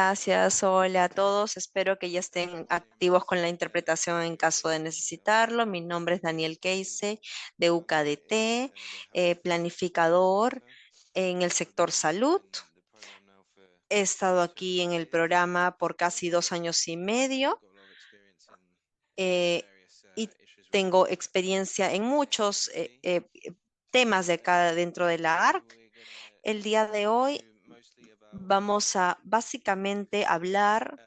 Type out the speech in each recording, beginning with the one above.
Gracias, hola a todos. Espero que ya estén activos con la interpretación en caso de necesitarlo. Mi nombre es Daniel Keise de UKDT, planificador en el sector salud. He estado aquí en el programa por casi 2 años y medio eh, y tengo experiencia en muchos temas de acá dentro de la ARC. El día de hoy vamos a básicamente hablar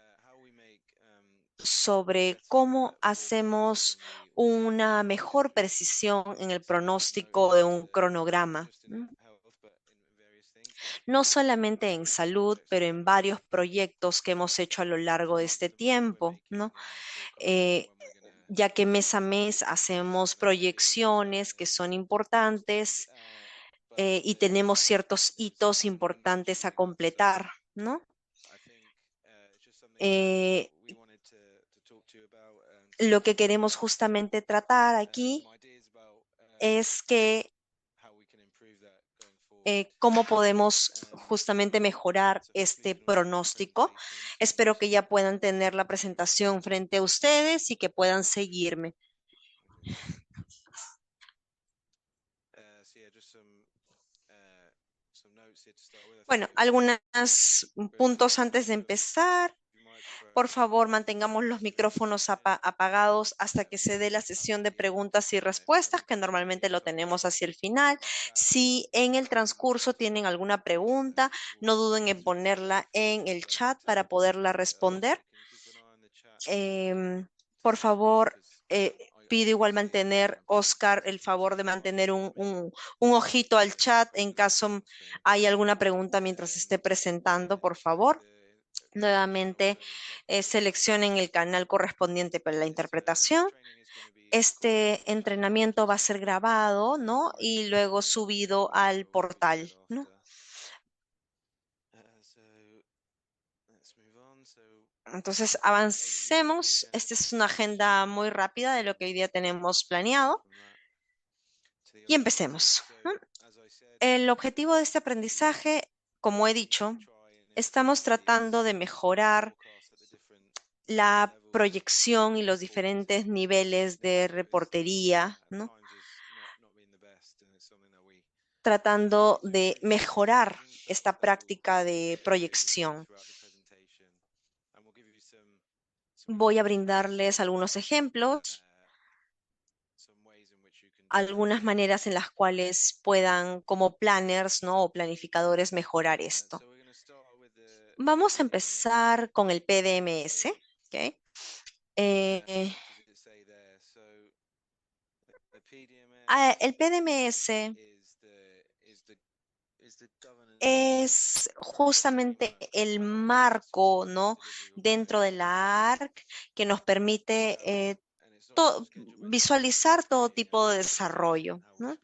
sobre cómo hacemos una mejor precisión en el pronóstico de un cronograma, ¿no? No solamente en salud, pero en varios proyectos que hemos hecho a lo largo de este tiempo, ¿no? Eh, ya que mes a mes hacemos proyecciones que son importantes y tenemos ciertos hitos importantes a completar, ¿no? Eh, lo que queremos justamente tratar aquí es que cómo podemos justamente mejorar este pronóstico. Espero que ya puedan tener la presentación frente a ustedes y que puedan seguirme. Bueno, algunos puntos antes de empezar. Por favor, mantengamos los micrófonos apagados hasta que se dé la sesión de preguntas y respuestas, que normalmente lo tenemos hacia el final. Si en el transcurso tienen alguna pregunta, no duden en ponerla en el chat para poderla responder. Por favor, pido igual mantener, Oscar, el favor de mantener un ojito al chat en caso hay alguna pregunta mientras esté presentando, por favor. Nuevamente, seleccionen el canal correspondiente para la interpretación. Este entrenamiento va a ser grabado, ¿no? Y luego subido al portal, ¿no? Entonces, avancemos. Esta es una agenda muy rápida de lo que hoy día tenemos planeado y empecemos, ¿no? El objetivo de este aprendizaje, como he dicho, estamos tratando de mejorar la proyección y los diferentes niveles de reportería, ¿no? Tratando de mejorar esta práctica de proyección. Voy a brindarles algunos ejemplos, algunas maneras en las cuales puedan, como planners, ¿no? O planificadores, mejorar esto. Vamos a empezar con el PDMS, ¿ok? El PDMS es justamente el marco, ¿no? Dentro de la ARC que nos permite visualizar todo tipo de desarrollo, ¿no?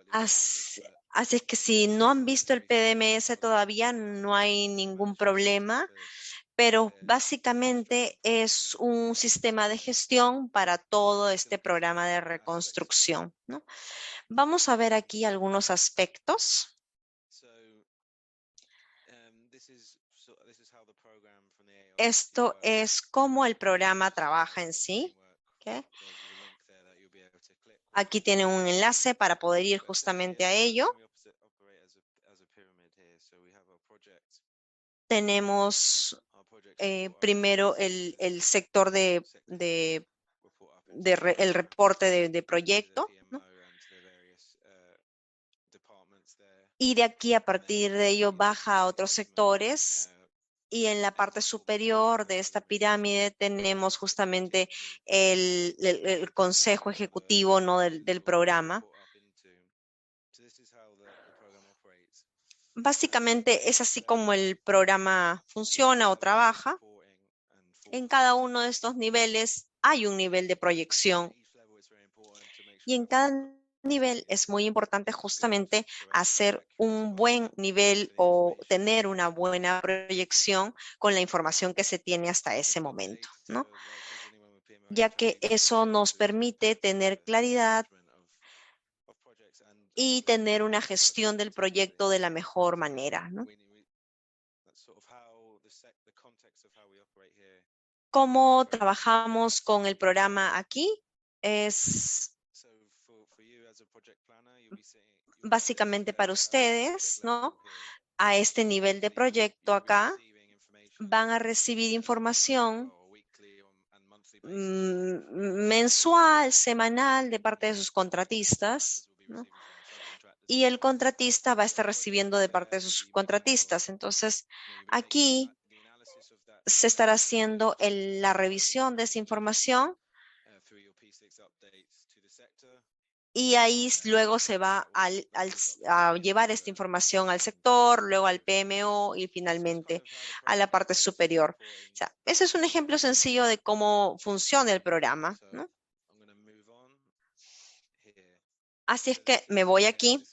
Así, así es que si no han visto el PDMS todavía, no hay ningún problema, pero básicamente es un sistema de gestión para todo este programa de reconstrucción, ¿no? Vamos a ver aquí algunos aspectos. Esto es cómo el programa trabaja en sí. ¿Okay? Aquí tienen un enlace para poder ir justamente a ello. Tenemos primero el sector el reporte de proyecto, ¿no? Y de aquí a partir de ello baja a otros sectores y en la parte superior de esta pirámide tenemos justamente el consejo ejecutivo, ¿no? del programa. Básicamente es así como el programa funciona o trabaja. En cada uno de estos niveles hay un nivel de proyección y en cada nivel es muy importante justamente hacer un buen nivel o tener una buena proyección con la información que se tiene hasta ese momento, ¿no? Ya que eso nos permite tener claridad y tener una gestión del proyecto de la mejor manera, ¿no? ¿Cómo trabajamos con el programa aquí? Es básicamente para ustedes, ¿no? A este nivel de proyecto acá, van a recibir información mensual, semanal de parte de sus contratistas, ¿no? Y el contratista va a estar recibiendo de parte de sus subcontratistas. Entonces, aquí se estará haciendo la revisión de esa información y ahí luego se va a llevar esta información al sector, luego al PMO y finalmente a la parte superior. O sea, ese es un ejemplo sencillo de cómo funciona el programa, ¿no? Así es que me voy aquí.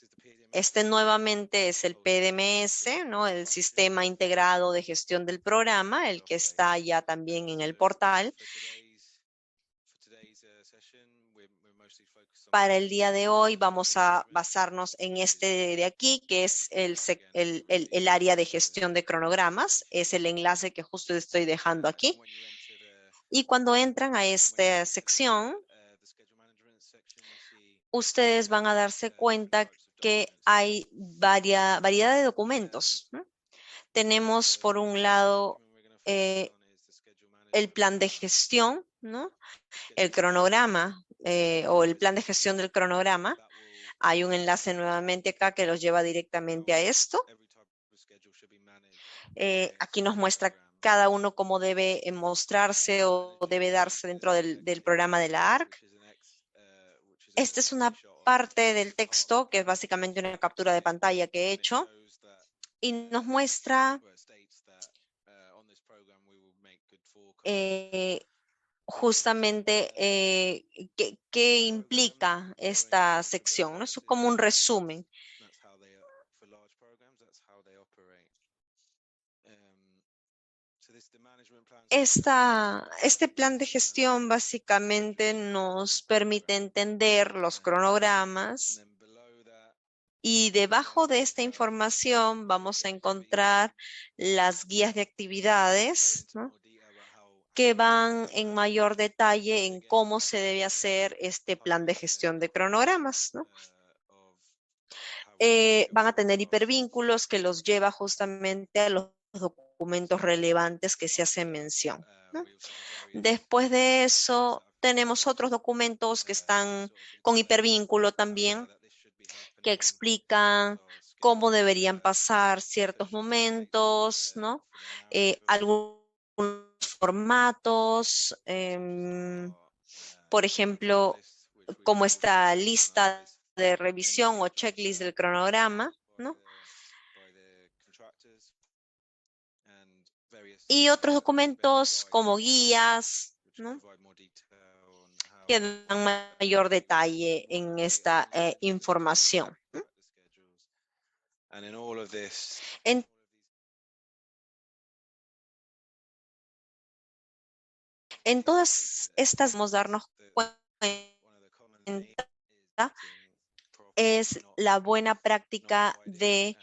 Este nuevamente es el PDMS, ¿no? El Sistema Integrado de Gestión del Programa, el que está ya también en el portal. Para el día de hoy vamos a basarnos en este de aquí, que es el área de gestión de cronogramas. Es el enlace que justo estoy dejando aquí. Y cuando entran a esta sección, ustedes van a darse cuenta que hay variedad de documentos, ¿no? Tenemos por un lado el plan de gestión, ¿no? El cronograma o el plan de gestión del cronograma. Hay un enlace nuevamente acá que los lleva directamente a esto. Aquí nos muestra cada uno cómo debe mostrarse o debe darse dentro del programa de la ARC. Esta es una parte del texto que es básicamente una captura de pantalla que he hecho y nos muestra eh, justamente qué implica esta sección, ¿no? Eso es como un resumen. Este plan de gestión básicamente nos permite entender los cronogramas y debajo de esta información vamos a encontrar las guías de actividades, ¿no? Que van en mayor detalle en cómo se debe hacer este plan de gestión de cronogramas, ¿no? Van a tener hipervínculos que los lleva justamente a los documentos relevantes que se hacen mención, ¿no? Después de eso, tenemos otros documentos que están con hipervínculo también, que explican cómo deberían pasar ciertos momentos, ¿no? Algunos formatos, por ejemplo, como esta lista de revisión o checklist del cronograma, ¿no? Y otros documentos como guías, ¿no? Que dan mayor detalle en esta información. En, en todas estas vamos a darnos cuenta es la buena práctica de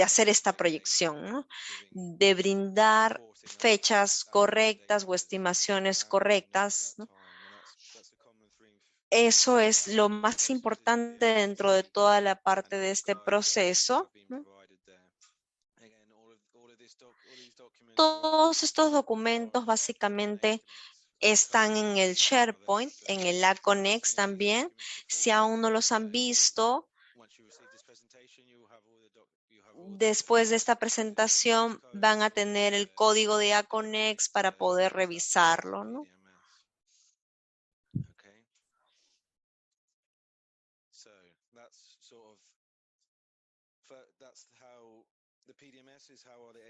hacer esta proyección, ¿no? De brindar fechas correctas o estimaciones correctas, ¿no? Eso es lo más importante dentro de toda la parte de este proceso, ¿no? Todos estos documentos básicamente están en el SharePoint, en el Aconex también. Si aún no los han visto, después de esta presentación van a tener el código de Aconex para poder revisarlo, ¿no?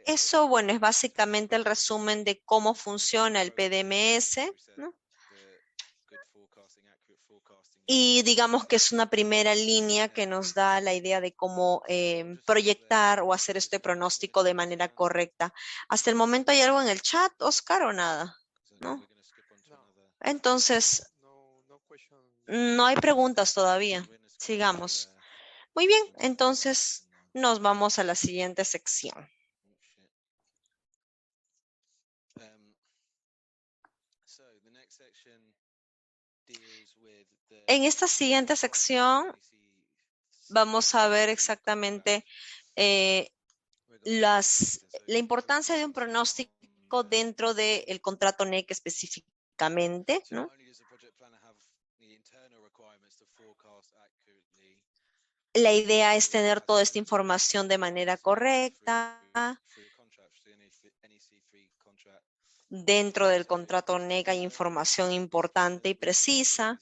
Eso, bueno, es básicamente el resumen de cómo funciona el PDMS, ¿no? Y digamos que es una primera línea que nos da la idea de cómo proyectar o hacer este pronóstico de manera correcta. ¿Hasta el momento hay algo en el chat, Oscar, o nada? ¿No? No, Entonces, no question. no hay preguntas todavía. Sigamos. Muy bien, entonces nos vamos a la siguiente sección. En esta siguiente sección vamos a ver exactamente la importancia de un pronóstico dentro del contrato NEC específicamente, ¿no? La idea es tener toda esta información de manera correcta dentro del contrato NEC. Hay información importante y precisa.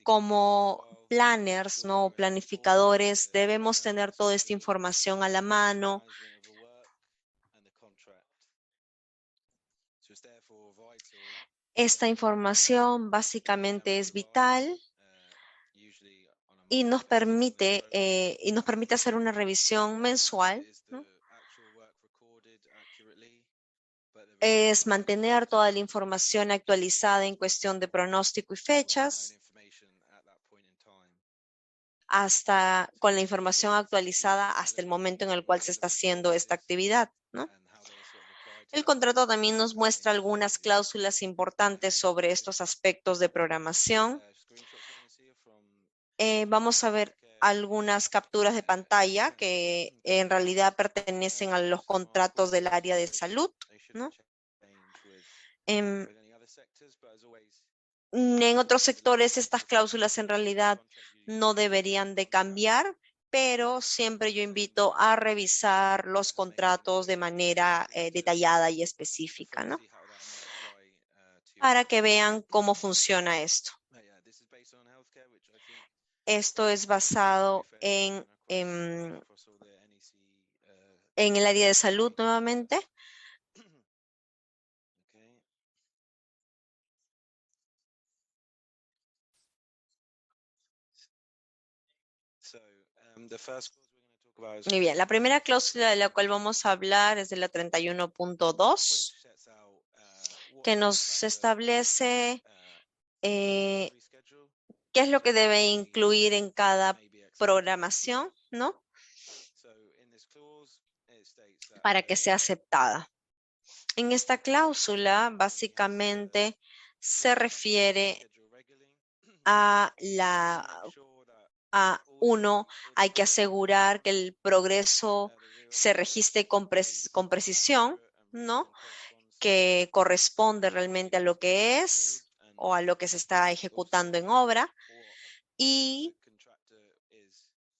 Como planners, ¿no? Planificadores, debemos tener toda esta información a la mano. Esta información básicamente es vital y nos permite hacer una revisión mensual, ¿no? Es mantener toda la información actualizada en cuestión de pronóstico y fechas, hasta con la información actualizada hasta el momento en el cual se está haciendo esta actividad, ¿no? El contrato también nos muestra algunas cláusulas importantes sobre estos aspectos de programación. Vamos a ver algunas capturas de pantalla que en realidad pertenecen a los contratos del área de salud, ¿no? En otros sectores estas cláusulas en realidad no deberían de cambiar, pero siempre yo invito a revisar los contratos de manera detallada y específica, ¿no? Para que vean cómo funciona esto. Esto es basado en el área de salud nuevamente. Muy bien, la primera cláusula de la cual vamos a hablar es de la 31.2, que nos establece qué es lo que debe incluir en cada programación, ¿no? Para que sea aceptada. En esta cláusula, básicamente, se refiere a uno, hay que asegurar que el progreso se registre con precisión, ¿no? Que corresponde realmente a lo que es o a lo que se está ejecutando en obra, y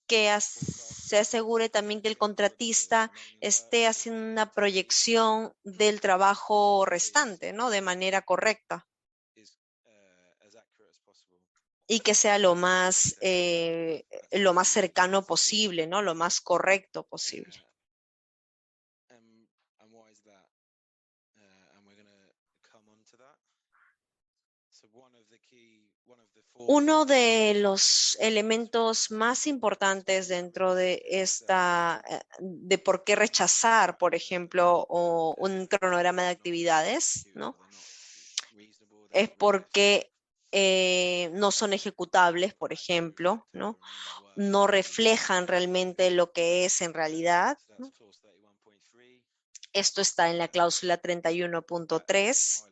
que se asegure también que el contratista esté haciendo una proyección del trabajo restante, ¿no? De manera correcta. Y que sea lo más cercano posible, ¿no? Lo más correcto posible. Uno de los elementos más importantes dentro de de por qué rechazar, por ejemplo, un cronograma de actividades, ¿no? Es porque no son ejecutables, por ejemplo, ¿no? No reflejan realmente lo que es en realidad, ¿no? Esto está en la cláusula 31.3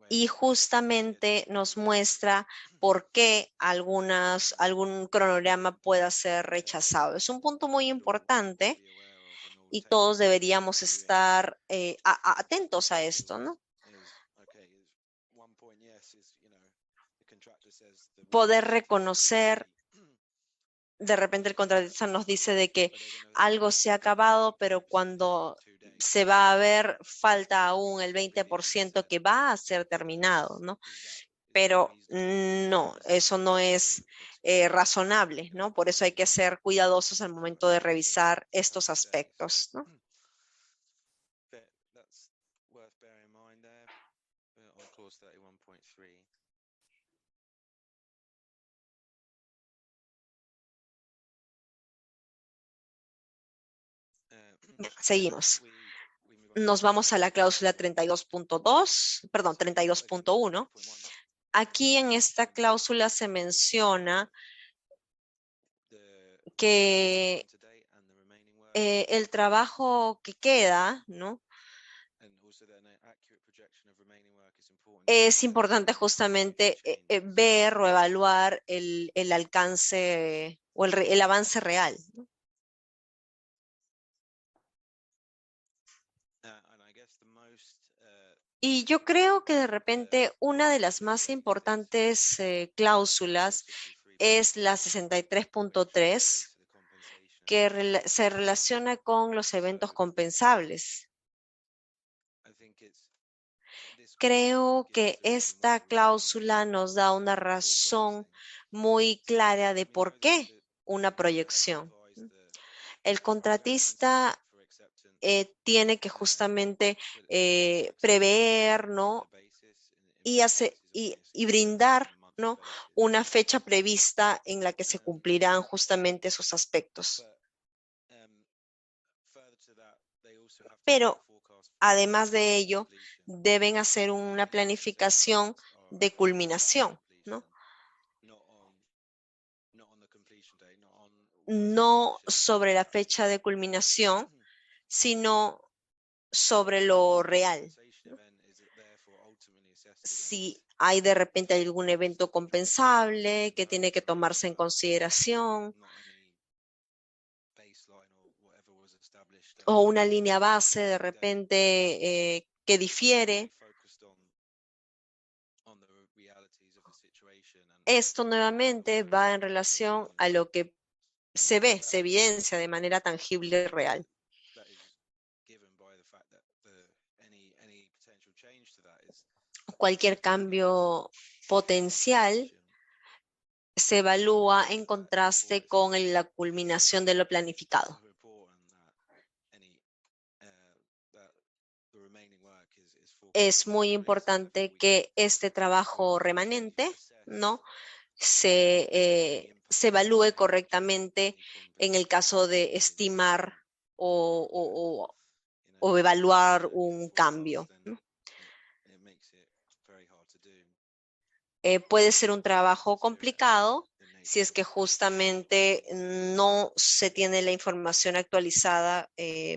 y justamente nos muestra por qué algún cronograma pueda ser rechazado. Es un punto muy importante y todos deberíamos estar atentos a esto, ¿no? Poder reconocer, de repente el contratista nos dice de que algo se ha acabado, pero cuando se va a ver, falta aún el 20% que va a ser terminado, ¿no? Pero no, eso no es razonable, ¿no? Por eso hay que ser cuidadosos al momento de revisar estos aspectos, ¿no? Seguimos. Nos vamos a la cláusula 32.2, perdón, 32.1. Aquí en esta cláusula se menciona que el trabajo que queda, ¿no? Es importante justamente ver o evaluar el alcance o el avance real, ¿no? Y yo creo que de repente una de las más importantes cláusulas es la 63.3, que se relaciona con los eventos compensables. Creo que esta cláusula nos da una razón muy clara de por qué una proyección. El contratista tiene que justamente prever, ¿no? Y brindar, ¿no? Una fecha prevista en la que se cumplirán justamente esos aspectos. Pero además de ello, deben hacer una planificación de culminación, ¿no? No sobre la fecha de culminación, sino sobre lo real. Si hay de repente algún evento compensable que tiene que tomarse en consideración o una línea base de repente que difiere. Esto nuevamente va en relación a lo que se ve, se evidencia de manera tangible y real. Cualquier cambio potencial se evalúa en contraste con la culminación de lo planificado. Es muy importante que este trabajo remanente, ¿no? Se evalúe correctamente en el caso de estimar o evaluar un cambio, ¿no? Puede ser un trabajo complicado si es que justamente no se tiene la información actualizada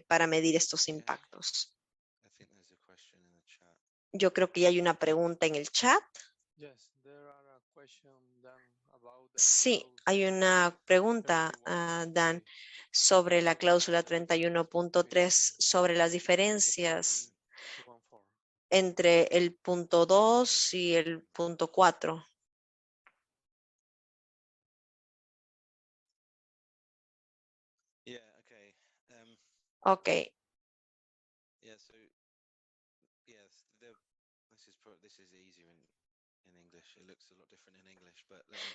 para medir estos impactos. Yo creo que ya hay una pregunta en el chat. Sí, hay una pregunta, Dan, sobre la cláusula 31.3, sobre las diferencias entre el punto 2 y el punto 4. Ok,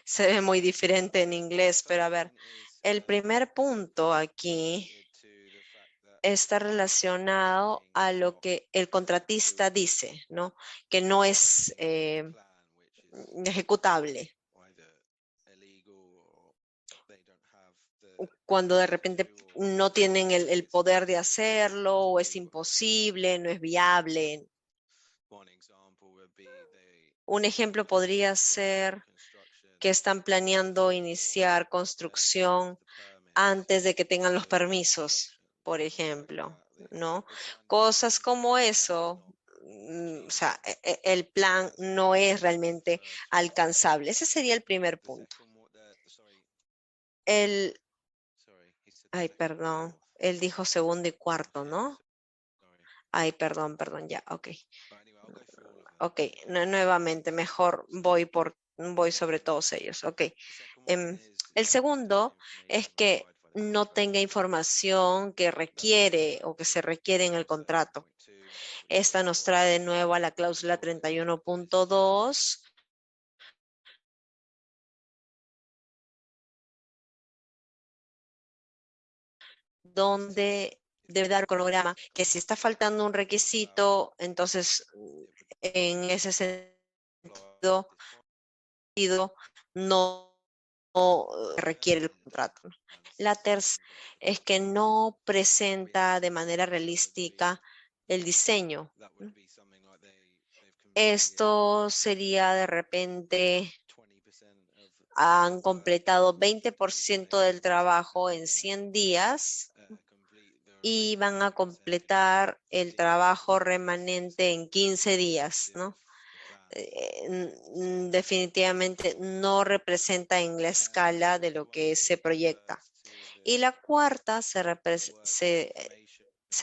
se ve muy diferente en inglés, pero a ver, el primer punto aquí está relacionado a lo que el contratista dice, ¿no? Que no es ejecutable. Cuando de repente no tienen el poder de hacerlo, o es imposible, no es viable. Un ejemplo podría ser que están planeando iniciar construcción antes de que tengan los permisos, por ejemplo, ¿no? Cosas como eso, o sea, el plan no es realmente alcanzable. Ese sería el primer punto. El, ay, perdón, él dijo segundo y cuarto, ¿no? Ay, perdón, ya, ok. Ok, nuevamente, mejor voy sobre todos ellos, ok. El segundo es que no tenga información que requiere o que se requiere en el contrato. Esta nos trae de nuevo a la cláusula 31.2, donde debe dar cronograma que si está faltando un requisito, entonces en ese sentido no requiere el contrato. La tercera es que no presenta de manera realística el diseño. Esto sería de repente han completado 20% del trabajo en 100 días y van a completar el trabajo remanente en 15 días, ¿no? Definitivamente no representa en la escala de lo que se proyecta. Y la cuarta se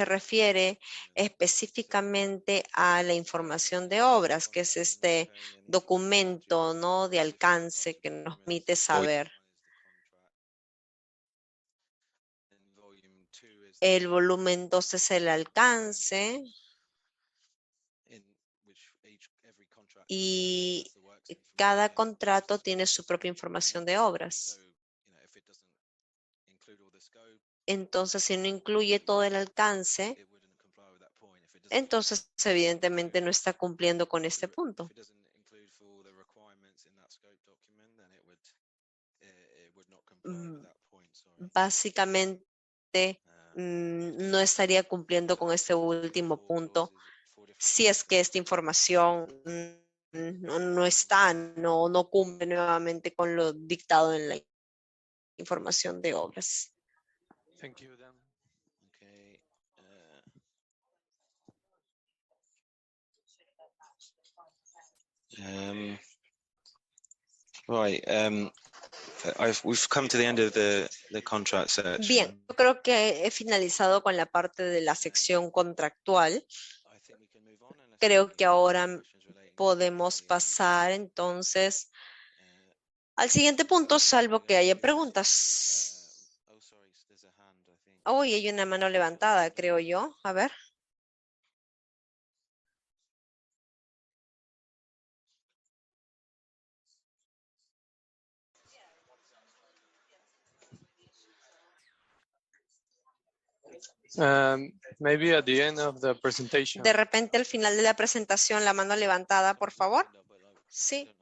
refiere específicamente a la información de obras, que es este documento, ¿no?, de alcance que nos permite saber. El volumen 2 es el alcance y cada contrato tiene su propia información de obras. Entonces, si no incluye todo el alcance, entonces evidentemente no está cumpliendo con este punto. Básicamente, no estaría cumpliendo con este último punto si es que esta información no está, no cumple nuevamente con lo dictado en la información de obras. Thank you, Dan. Okay. Right. We've come to the end of the contract section. Bien, yo creo que he finalizado con la parte de la sección contractual. Creo que ahora podemos pasar entonces al siguiente punto, salvo que haya preguntas. Hoy hay una mano levantada, creo yo. A ver. Maybe at the end of the presentation. De repente al final de la presentación, la mano levantada, por favor. Sí.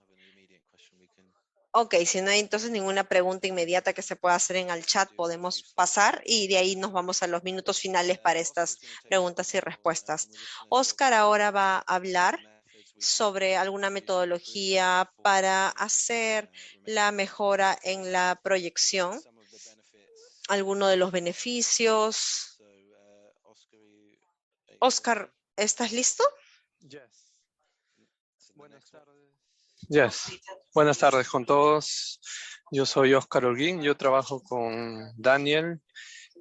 Ok, si no hay entonces ninguna pregunta inmediata que se pueda hacer en el chat, podemos pasar y de ahí nos vamos a los minutos finales para estas preguntas y respuestas. Oscar ahora va a hablar sobre alguna metodología para hacer la mejora en la proyección, alguno de los beneficios. Oscar, ¿estás listo? Yes. Buenas tardes. Yes. Buenas tardes con todos. Yo soy Oscar Holguín. Yo trabajo con Daniel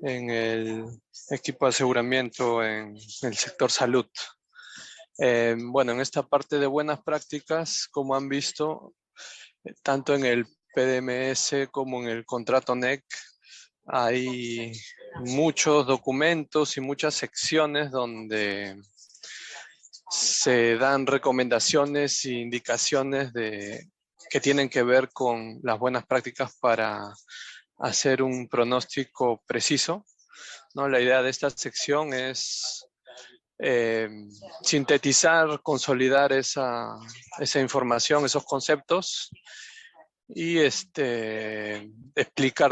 en el equipo de aseguramiento en el sector salud. Bueno, en esta parte de buenas prácticas, como han visto, tanto en el PDMS como en el contrato NEC, hay muchos documentos y muchas secciones donde se dan recomendaciones e indicaciones que tienen que ver con las buenas prácticas para hacer un pronóstico preciso, ¿no? La idea de esta sección es sintetizar, consolidar esa información, esos conceptos y explicar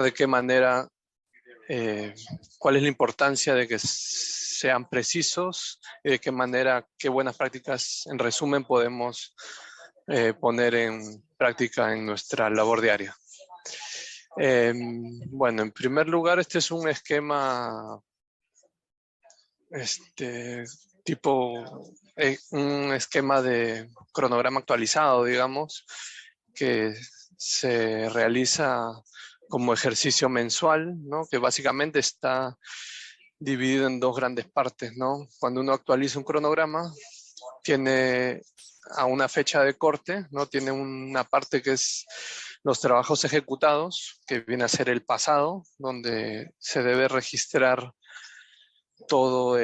de qué manera, cuál es la importancia de que sean precisos y de qué manera, qué buenas prácticas, en resumen, podemos poner en práctica en nuestra labor diaria. Bueno, en primer lugar, este es un esquema un esquema de cronograma actualizado, digamos, que se realiza como ejercicio mensual, ¿no? Que básicamente está dividido en dos grandes partes, ¿no? Cuando uno actualiza un cronograma, tiene a una fecha de corte, ¿no? Tiene una parte que es los trabajos ejecutados, que viene a ser el pasado, donde se debe registrar todo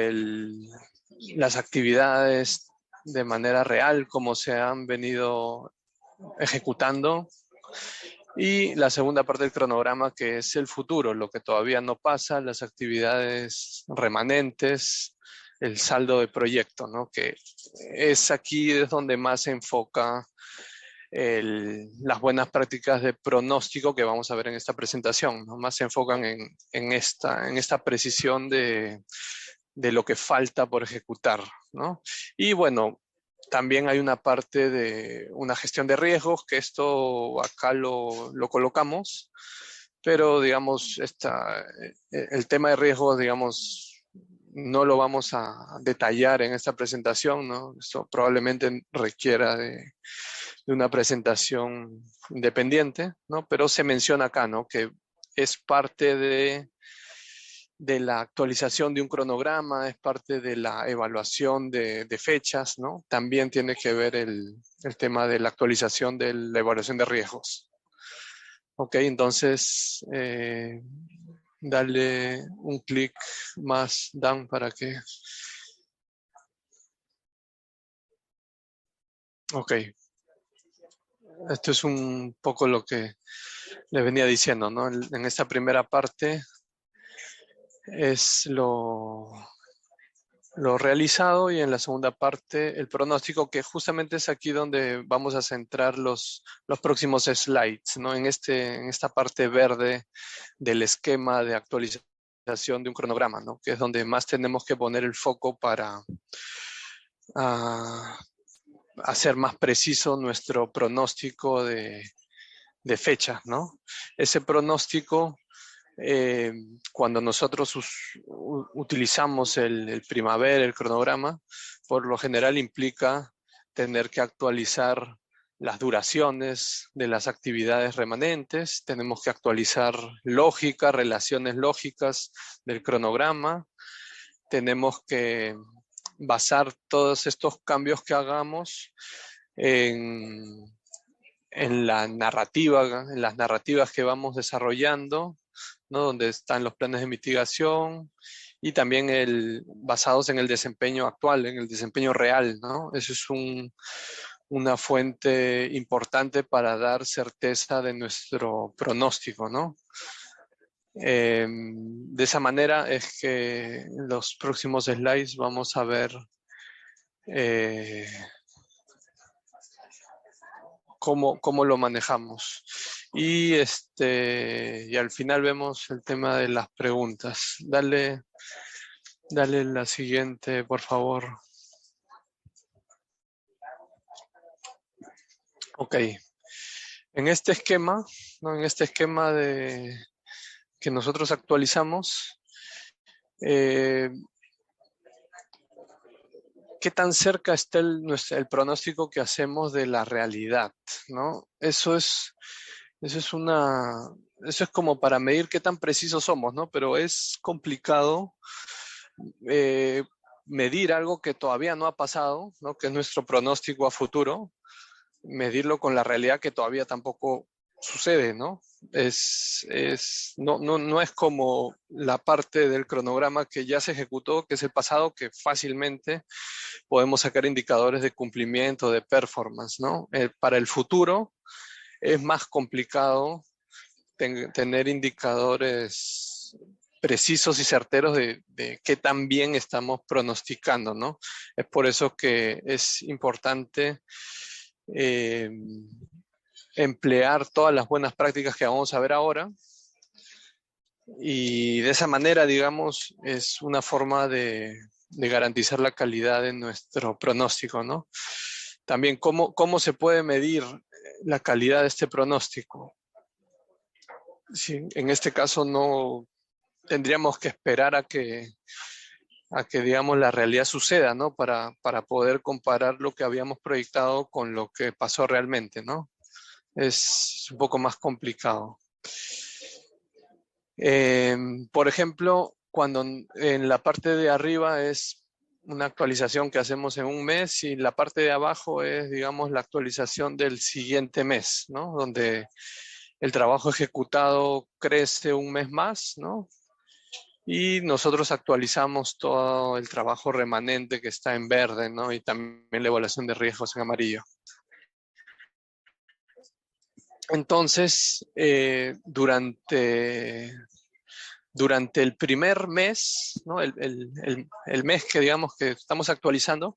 las actividades de manera real, como se han venido ejecutando. Y la segunda parte del cronograma, que es el futuro, lo que todavía no pasa, las actividades remanentes, el saldo de proyecto, ¿no? Que es aquí es donde más se enfoca las buenas prácticas de pronóstico que vamos a ver en esta presentación, ¿no? Más se enfocan en esta precisión de lo que falta por ejecutar, ¿no? Y bueno, también hay una parte de una gestión de riesgos, que esto acá lo colocamos, pero digamos, el tema de riesgos, digamos, no lo vamos a detallar en esta presentación, ¿no? Esto probablemente requiera de una presentación independiente, ¿no? Pero se menciona acá, ¿no? Que es parte de la actualización de un cronograma, es parte de la evaluación de fechas, ¿no? También tiene que ver el tema de la actualización de la evaluación de riesgos. Ok, entonces dale un clic más, Dan, para que... Ok, esto es un poco lo que les venía diciendo, ¿no? En esta primera parte es lo realizado y en la segunda parte el pronóstico, que justamente es aquí donde vamos a centrar los próximos slides, ¿no? En esta parte verde del esquema de actualización de un cronograma, ¿no? Que es donde más tenemos que poner el foco para hacer más preciso nuestro pronóstico de fechas, ¿no? Ese pronóstico, cuando nosotros utilizamos el primavera, el cronograma, por lo general implica tener que actualizar las duraciones de las actividades remanentes, tenemos que actualizar lógica, relaciones lógicas del cronograma, tenemos que basar todos estos cambios que hagamos en, en la narrativa, en las narrativas que vamos desarrollando, ¿no? Donde están los planes de mitigación y también basados en el desempeño actual, en el desempeño real, ¿no? Eso es una fuente importante para dar certeza de nuestro pronóstico, ¿no? De esa manera es que en los próximos slides vamos a ver cómo lo manejamos. Y al final vemos el tema de las preguntas. Dale la siguiente, por favor. Ok. En este esquema, ¿no? En este esquema que nosotros actualizamos, ¿qué tan cerca está el pronóstico que hacemos de la realidad, ¿no? Eso es como para medir qué tan precisos somos, ¿no? Pero es complicado medir algo que todavía no ha pasado, ¿no? Que es nuestro pronóstico a futuro, medirlo con la realidad que todavía tampoco sucede, ¿no? No es como la parte del cronograma que ya se ejecutó, que es el pasado, que fácilmente podemos sacar indicadores de cumplimiento, de performance, ¿no? Para el futuro es más complicado tener indicadores precisos y certeros de qué tan bien estamos pronosticando, ¿no? Es por eso que es importante emplear todas las buenas prácticas que vamos a ver ahora, y de esa manera, digamos, es una forma de garantizar la calidad de nuestro pronóstico, ¿no? También, ¿cómo se puede medir la calidad de este pronóstico? Sí, en este caso no tendríamos que esperar a que digamos, la realidad suceda, ¿no? Para poder comparar lo que habíamos proyectado con lo que pasó realmente, ¿no? Es un poco más complicado. Por ejemplo, cuando en la parte de arriba es una actualización que hacemos en un mes y la parte de abajo es, digamos, la actualización del siguiente mes, ¿no? Donde el trabajo ejecutado crece un mes más, ¿no? Y nosotros actualizamos todo el trabajo remanente que está en verde, ¿no? Y también la evaluación de riesgos en amarillo. Entonces, durante el primer mes, ¿no? El mes que digamos que estamos actualizando,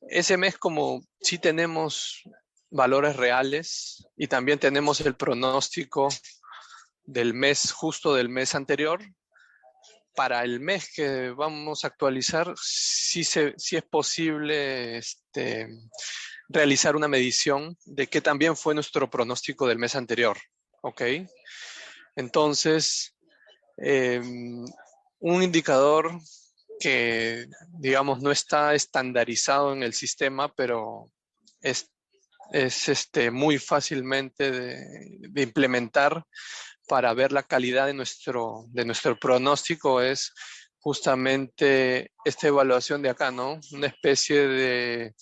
ese mes como sí tenemos valores reales y también tenemos el pronóstico del mes justo del mes anterior, para el mes que vamos a actualizar, sí es posible realizar una medición de qué también fue nuestro pronóstico del mes anterior. ¿Ok? Entonces, un indicador que, digamos, no está estandarizado en el sistema, pero es muy fácilmente de implementar para ver la calidad de nuestro pronóstico es justamente esta evaluación de acá, ¿no? Una especie de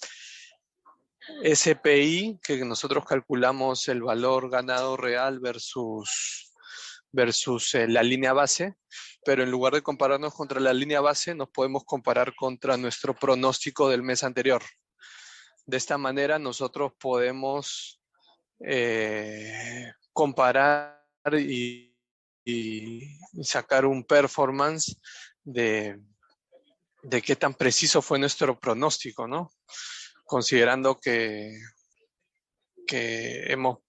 SPI que nosotros calculamos el valor ganado real versus la línea base, pero en lugar de compararnos contra la línea base, nos podemos comparar contra nuestro pronóstico del mes anterior. De esta manera nosotros podemos comparar y sacar un performance de qué tan preciso fue nuestro pronóstico, ¿no? Considerando que hemos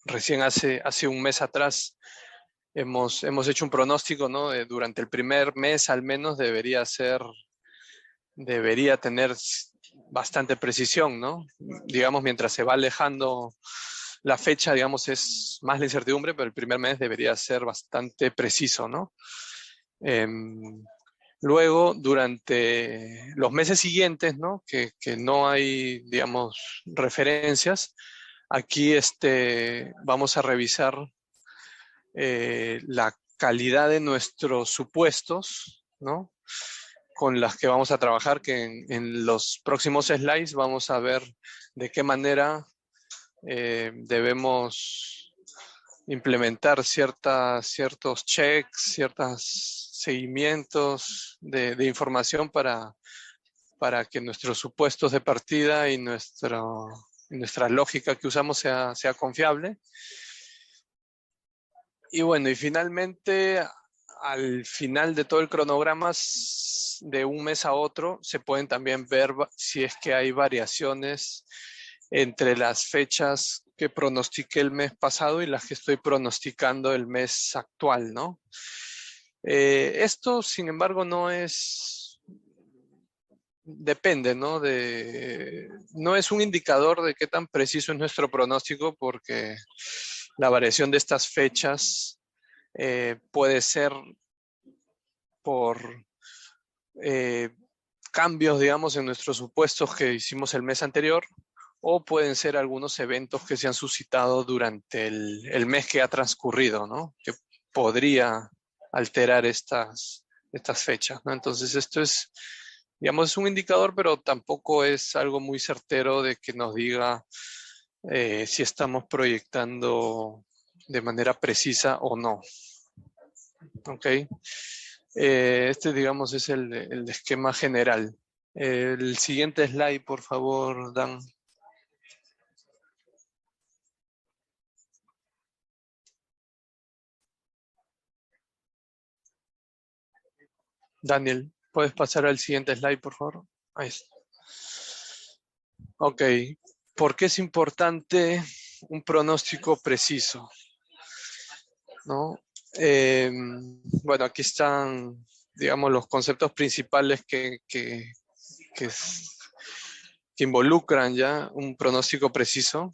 recién hace un mes atrás hemos hecho un pronóstico, ¿no? Durante el primer mes al menos debería tener bastante precisión, ¿no? Digamos, mientras se va alejando la fecha, digamos, es más la incertidumbre, pero el primer mes debería ser bastante preciso, ¿no? Luego, durante los meses siguientes, ¿no? Que no hay, digamos, referencias, aquí vamos a revisar la calidad de nuestros supuestos, ¿no? Con las que vamos a trabajar, que en los próximos slides vamos a ver de qué manera debemos implementar ciertos checks, ciertos seguimientos de información para que nuestros supuestos de partida y nuestra lógica que usamos sea confiable. Y bueno, y finalmente, al final de todo el cronograma, de un mes a otro, se pueden también ver si es que hay variaciones entre las fechas que pronostiqué el mes pasado y las que estoy pronosticando el mes actual, ¿no? Esto, sin embargo, no es... Depende, ¿no? No es un indicador de qué tan preciso es nuestro pronóstico, porque la variación de estas fechas puede ser por cambios, digamos, en nuestros supuestos que hicimos el mes anterior, o pueden ser algunos eventos que se han suscitado durante el mes que ha transcurrido, ¿no? Que podría alterar estas fechas, ¿no? Entonces esto es, digamos, es un indicador, pero tampoco es algo muy certero de que nos diga si estamos proyectando de manera precisa o no. ¿Ok? Digamos, es el esquema general. El siguiente slide, por favor, Dan. Daniel, ¿puedes pasar al siguiente slide, por favor? Ahí está. Ok. ¿Por qué es importante un pronóstico preciso? ¿No? Bueno, aquí están, digamos, los conceptos principales que involucran ya un pronóstico preciso,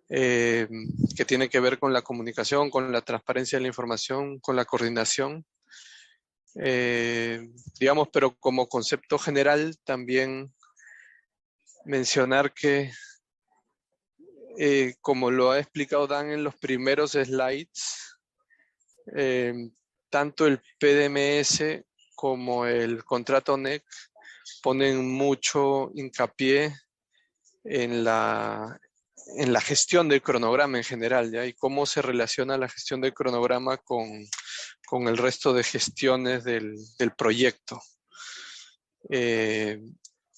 que tiene que ver con la comunicación, con la transparencia de la información, con la coordinación. Digamos, pero como concepto general también mencionar que, como lo ha explicado Dan en los primeros slides, tanto el PDMS como el contrato NEC ponen mucho hincapié en la gestión del cronograma en general, ¿ya? Y cómo se relaciona la gestión del cronograma con el resto de gestiones del proyecto.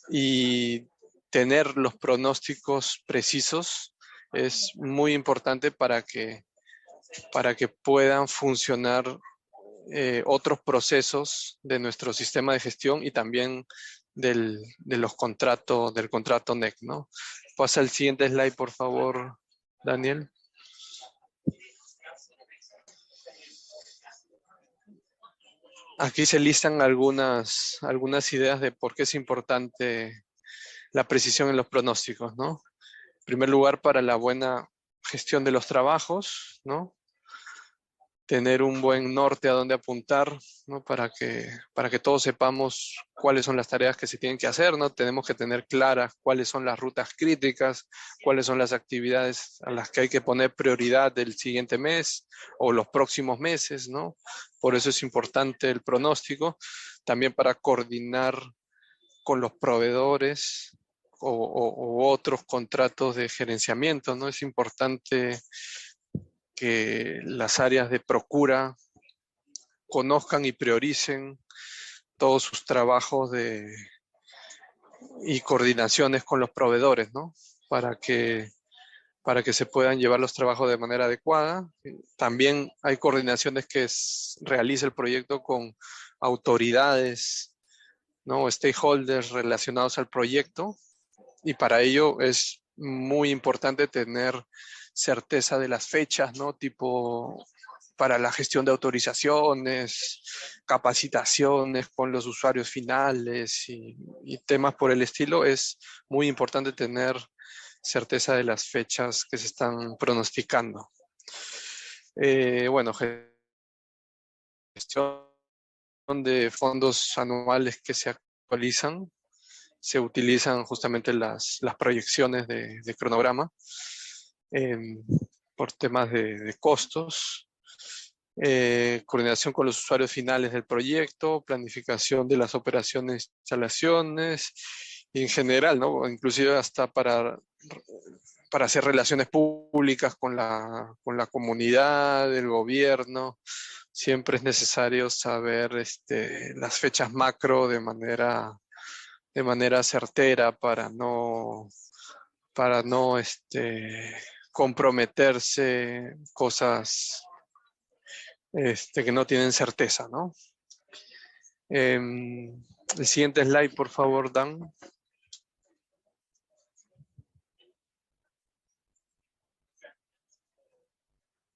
Y tener los pronósticos precisos es muy importante para que puedan funcionar otros procesos de nuestro sistema de gestión y también del contrato NEC, ¿no? Pasa al siguiente slide, por favor, Daniel. Aquí se listan algunas ideas de por qué es importante la precisión en los pronósticos, ¿no? En primer lugar, para la buena gestión de los trabajos, ¿no? Tener un buen norte a donde apuntar, ¿no? Para que todos sepamos cuáles son las tareas que se tienen que hacer, ¿no? Tenemos que tener claras cuáles son las rutas críticas, cuáles son las actividades a las que hay que poner prioridad del siguiente mes o los próximos meses, ¿no? Por eso es importante el pronóstico, también para coordinar con los proveedores o otros contratos de gerenciamiento, ¿no? Es importante que las áreas de procura conozcan y prioricen todos sus trabajos y coordinaciones con los proveedores, ¿no? Para que, para que se puedan llevar los trabajos de manera adecuada. También hay coordinaciones que realiza el proyecto con autoridades, ¿no? Stakeholders relacionados al proyecto, y para ello es muy importante tener certeza de las fechas, ¿no? Tipo para la gestión de autorizaciones, capacitaciones con los usuarios finales y temas por el estilo. Es muy importante tener certeza de las fechas que se están pronosticando. Bueno, gestión de fondos anuales que se actualizan. Se utilizan justamente las proyecciones de cronograma eh, por temas de costos, coordinación con los usuarios finales del proyecto, planificación de las operaciones, instalaciones, y en general, ¿no? Inclusive hasta para hacer relaciones públicas con la comunidad, el gobierno. Siempre es necesario saber las fechas macro de manera certera para no comprometerse cosas que no tienen certeza, ¿no? El siguiente slide, por favor, Dan.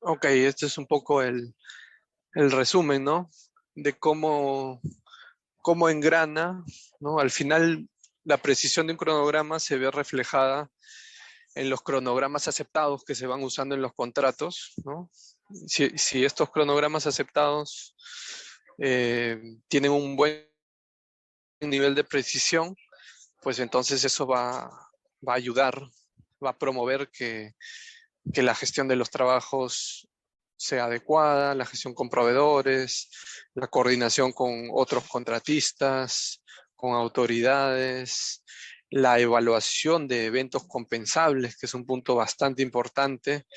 Ok, este es un poco el resumen, ¿no? De cómo engrana, ¿no? Al final, la precisión de un cronograma se ve reflejada en los cronogramas aceptados que se van usando en los contratos, ¿no? Si estos cronogramas aceptados tienen un buen nivel de precisión, pues entonces eso va a ayudar, va a promover que la gestión de los trabajos sea adecuada, la gestión con proveedores, la coordinación con otros contratistas, con autoridades, la evaluación de eventos compensables, que es un punto bastante importante,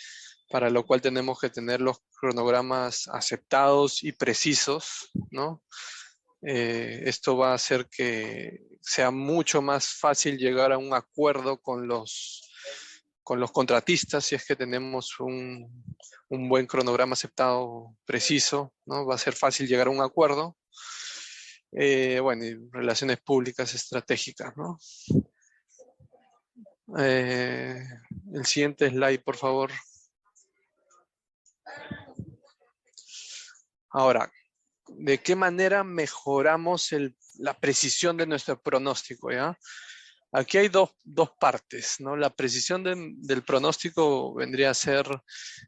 para lo cual tenemos que tener los cronogramas aceptados y precisos, ¿no? Esto va a hacer que sea mucho más fácil llegar a un acuerdo con los contratistas si es que tenemos un buen cronograma aceptado preciso, ¿no? Va a ser fácil llegar a un acuerdo. Bueno, y relaciones públicas estratégicas, ¿no? El siguiente slide, por favor. Ahora, ¿de qué manera mejoramos la precisión de nuestro pronóstico, ya? Aquí hay dos partes, ¿no? La precisión del pronóstico vendría a ser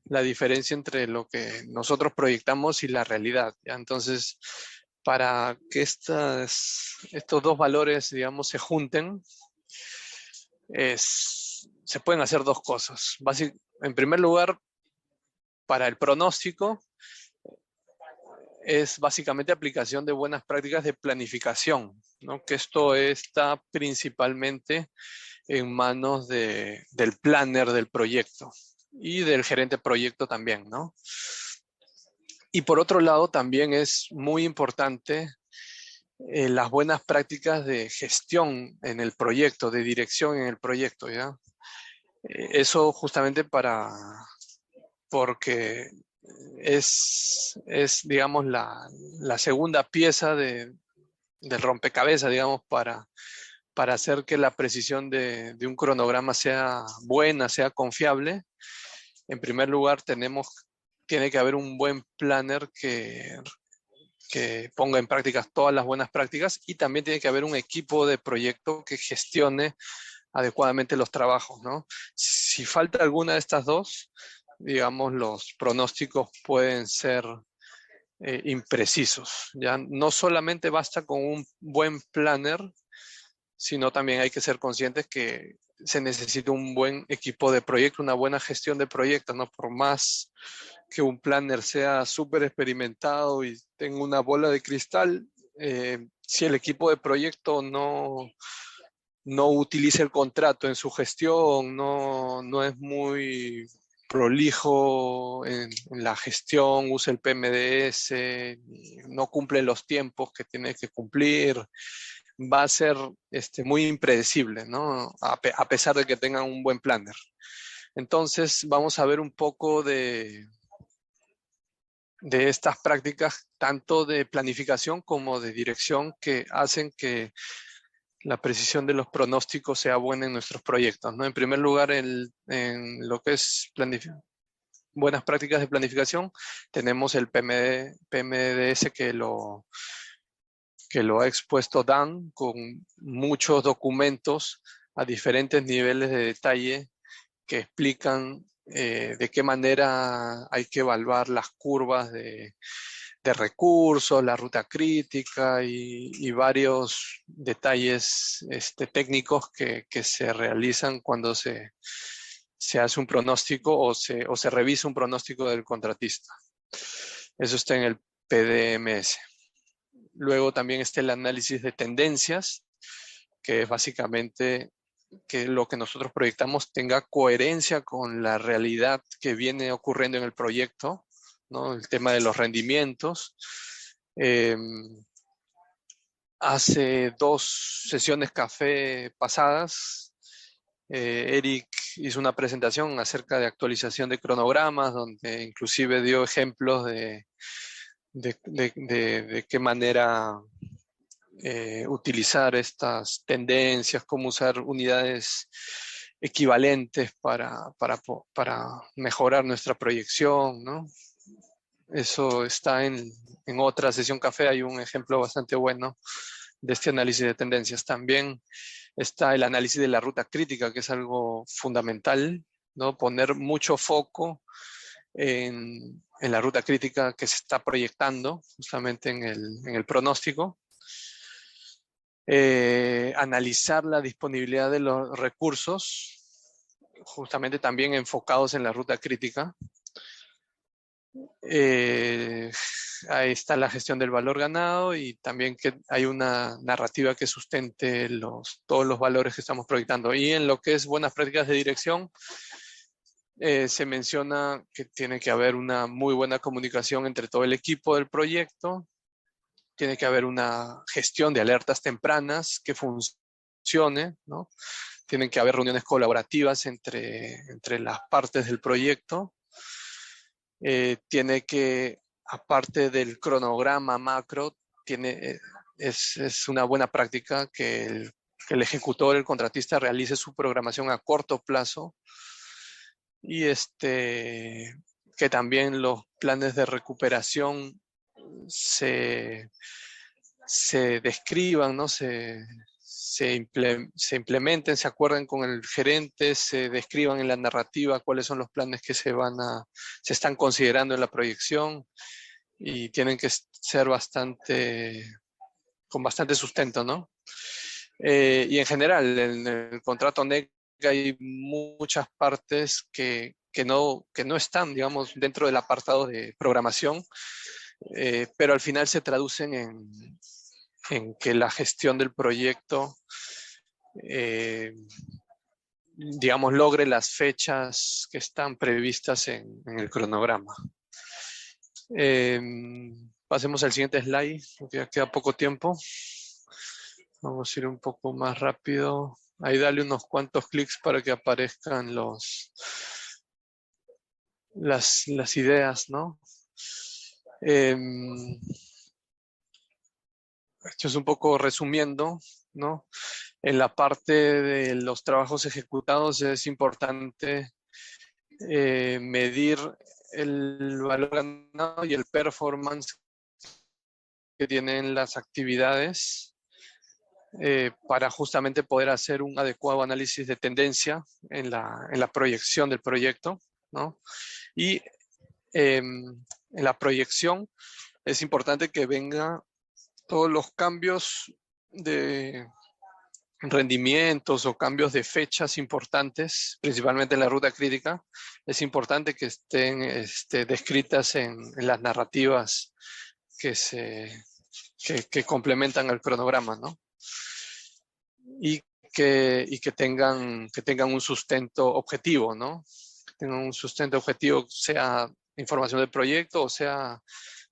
la diferencia entre lo que nosotros proyectamos y la realidad, ¿ya? Entonces, para que estos dos valores, digamos, se junten, se pueden hacer dos cosas. En primer lugar, para el pronóstico, es básicamente aplicación de buenas prácticas de planificación, ¿no? Que esto está principalmente en manos del planner del proyecto y del gerente de proyecto también, ¿no? Y por otro lado, también es muy importante las buenas prácticas de gestión en el proyecto, de dirección en el proyecto, ¿ya? Eso justamente porque digamos, la segunda pieza del rompecabezas, digamos, para hacer que la precisión de un cronograma sea buena, sea confiable. En primer lugar, tiene que haber un buen planner que que ponga en práctica todas las buenas prácticas, y también tiene que haber un equipo de proyecto que gestione adecuadamente los trabajos, ¿no? Si falta alguna de estas dos, digamos, los pronósticos pueden ser imprecisos. Ya no solamente basta con un buen planner, sino también hay que ser conscientes que se necesita un buen equipo de proyecto, una buena gestión de proyectos, ¿no? Por más que un planner sea súper experimentado y tenga una bola de cristal, si el equipo de proyecto no utiliza el contrato en su gestión, no es muy prolijo en la gestión, usa el PMDS, no cumple los tiempos que tiene que cumplir, va a ser muy impredecible, ¿no? A pesar de que tengan un buen planner. Entonces, vamos a ver un poco de estas prácticas, tanto de planificación como de dirección, que hacen que la precisión de los pronósticos sea buena en nuestros proyectos, ¿no? En primer lugar, en lo que es buenas prácticas de planificación, tenemos el PMDS que lo ha expuesto Dan con muchos documentos a diferentes niveles de detalle que explican de qué manera hay que evaluar las curvas de recursos, la ruta crítica y varios detalles técnicos que se realizan cuando se hace un pronóstico o se revisa un pronóstico del contratista. Eso está en el PDMS. Luego también está el análisis de tendencias, que es básicamente que lo que nosotros proyectamos tenga coherencia con la realidad que viene ocurriendo en el proyecto, ¿no? El tema de los rendimientos. Hace 2 sesiones café pasadas, Eric hizo una presentación acerca de actualización de cronogramas, donde inclusive dio ejemplos de qué manera utilizar estas tendencias, cómo usar unidades equivalentes para mejorar nuestra proyección, ¿no? Eso está en otra sesión café, hay un ejemplo bastante bueno de este análisis de tendencias. También está el análisis de la ruta crítica, que es algo fundamental, ¿no? Poner mucho foco en la ruta crítica que se está proyectando justamente en el pronóstico. Analizar la disponibilidad de los recursos, justamente también enfocados en la ruta crítica. Ahí está la gestión del valor ganado y también que hay una narrativa que sustente todos los valores que estamos proyectando. Y en lo que es buenas prácticas de dirección, se menciona que tiene que haber una muy buena comunicación entre todo el equipo del proyecto, tiene que haber una gestión de alertas tempranas que funcione, ¿no? Tienen que haber reuniones colaborativas entre las partes del proyecto. Tiene que, aparte del cronograma macro, es una buena práctica que el ejecutor, el contratista, realice su programación a corto plazo y que también los planes de recuperación se describan, ¿no? Se implementen, se acuerden con el gerente, se describan en la narrativa cuáles son los planes que se están considerando en la proyección y tienen que ser con bastante sustento, ¿no? Y en general, en el contrato NEC hay muchas partes que no están, digamos, dentro del apartado de programación, pero al final se traducen en que la gestión del proyecto, digamos, logre las fechas que están previstas en el cronograma. Pasemos al siguiente slide, porque ya queda poco tiempo. Vamos a ir un poco más rápido. Ahí dale unos cuantos clics para que aparezcan las ideas, ¿no? Esto es un poco resumiendo, ¿no? En la parte de los trabajos ejecutados es importante medir el valor ganado y el performance que tienen las actividades para justamente poder hacer un adecuado análisis de tendencia en la proyección del proyecto, ¿no? Y en la proyección es importante que vengan todos los cambios de rendimientos o cambios de fechas importantes, principalmente en la ruta crítica. Es importante que estén descritas en las narrativas que complementan al cronograma, ¿no? Y que tengan un sustento objetivo, ¿no? Que tengan un sustento objetivo, sea información del proyecto o sea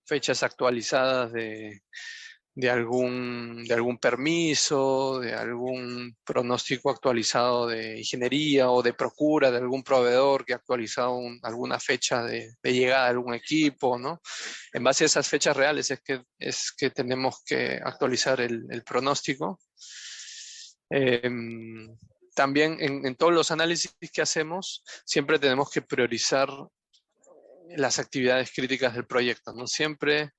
fechas actualizadas de algún permiso, de algún pronóstico actualizado de ingeniería o de procura de algún proveedor que ha actualizado alguna fecha de llegada de algún equipo, ¿no? En base a esas fechas reales es que tenemos que actualizar el pronóstico. También en todos los análisis que hacemos, siempre tenemos que priorizar las actividades críticas del proyecto, ¿no? Siempre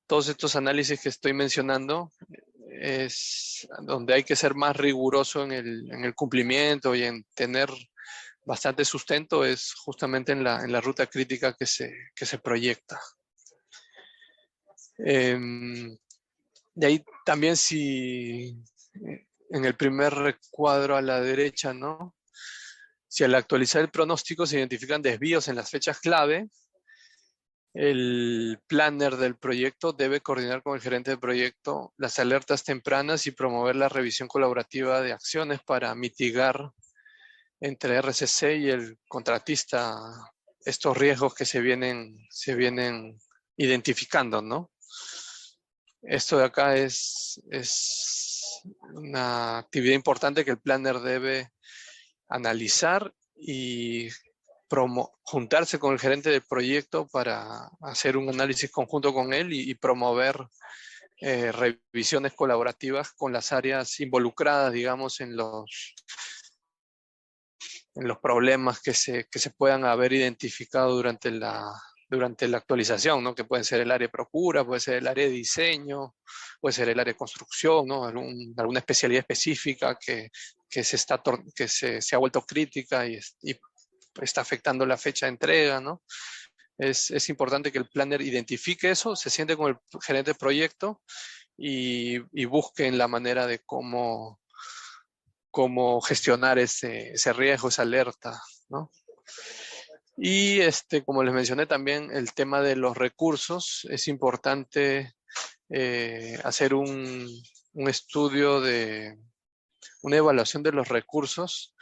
todos estos análisis que estoy mencionando es donde hay que ser más riguroso en el cumplimiento y en tener bastante sustento, es justamente en la ruta crítica que se proyecta. De ahí también si en el primer recuadro a la derecha, ¿no? Si al actualizar el pronóstico se identifican desvíos en las fechas clave, el planner del proyecto debe coordinar con el gerente del proyecto las alertas tempranas y promover la revisión colaborativa de acciones para mitigar entre RCC y el contratista estos riesgos que se vienen identificando, ¿no? Esto de acá es una actividad importante que el planner debe analizar y juntarse con el gerente del proyecto para hacer un análisis conjunto con él y promover revisiones colaborativas con las áreas involucradas, digamos, en los problemas que se puedan haber identificado durante la actualización, ¿no? Que pueden ser el área de procura, puede ser el área de diseño, puede ser el área de construcción, ¿no? Alguna especialidad específica que se ha vuelto crítica y está afectando la fecha de entrega, ¿no? Es importante que el planner identifique eso, se siente con el gerente de proyecto y busquen la manera de cómo gestionar ese riesgo, esa alerta, ¿no? Y como les mencioné también, el tema de los recursos, es importante hacer un estudio una evaluación de los recursos,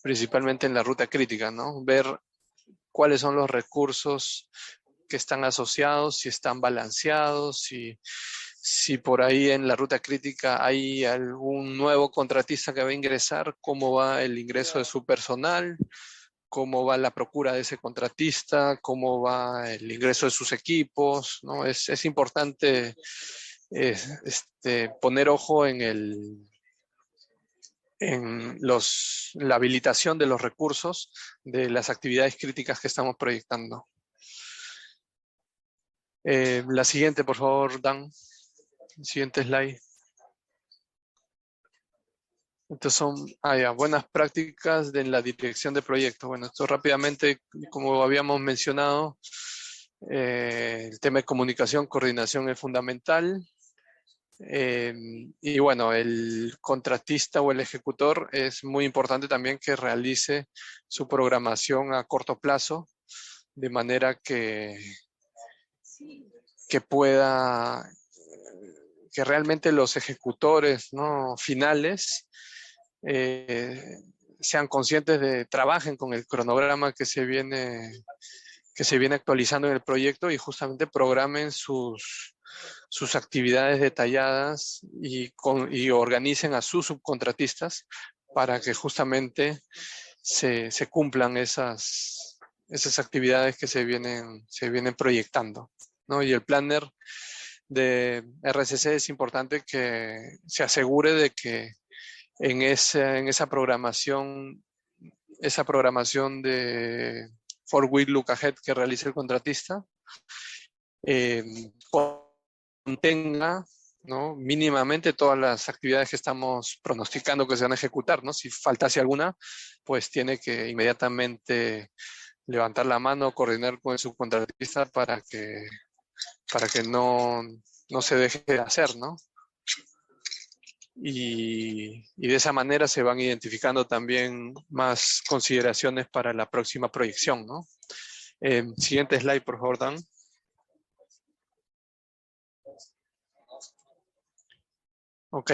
principalmente en la ruta crítica, ¿no? Ver cuáles son los recursos que están asociados, si están balanceados, si por ahí en la ruta crítica hay algún nuevo contratista que va a ingresar, cómo va el ingreso de su personal, cómo va la procura de ese contratista, cómo va el ingreso de sus equipos, ¿no? Es importante poner ojo en la habilitación de los recursos de las actividades críticas que estamos proyectando. La siguiente, por favor, Dan. Siguiente slide. Entonces son buenas prácticas de la dirección de proyectos. Bueno, esto rápidamente, como habíamos mencionado, el tema de comunicación, coordinación es fundamental. Y bueno, el contratista o el ejecutor es muy importante también que realice su programación a corto plazo, de manera que pueda, que realmente los ejecutores, ¿no?, finales sean conscientes trabajen con el cronograma que se viene actualizando en el proyecto y justamente programen sus actividades detalladas y organicen a sus subcontratistas para que justamente se cumplan esas actividades que se vienen proyectando, ¿no? Y el planner de RCC es importante que se asegure de que en esa programación de Forward Look Ahead que realiza el contratista, contenga, ¿no?, mínimamente todas las actividades que estamos pronosticando que se van a ejecutar, ¿no? Si faltase alguna, pues tiene que inmediatamente levantar la mano, coordinar con el subcontratista para que no se deje de hacer, ¿no? Y de esa manera se van identificando también más consideraciones para la próxima proyección, ¿no? Siguiente slide, por favor, Dan. Ok.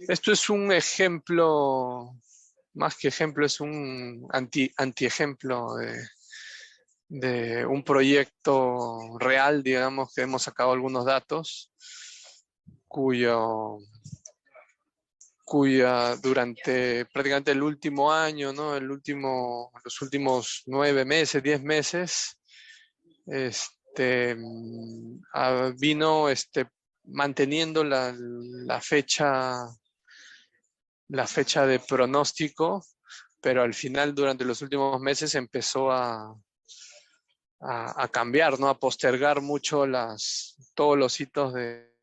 Esto es un ejemplo, más que ejemplo, es un antiejemplo de un proyecto real, digamos, que hemos sacado algunos datos, cuya durante prácticamente el último año, ¿no?, los últimos 9 meses, 10 meses, vino manteniendo la fecha de pronóstico, pero al final durante los últimos meses empezó a cambiar, ¿no?, a postergar mucho todos los hitos de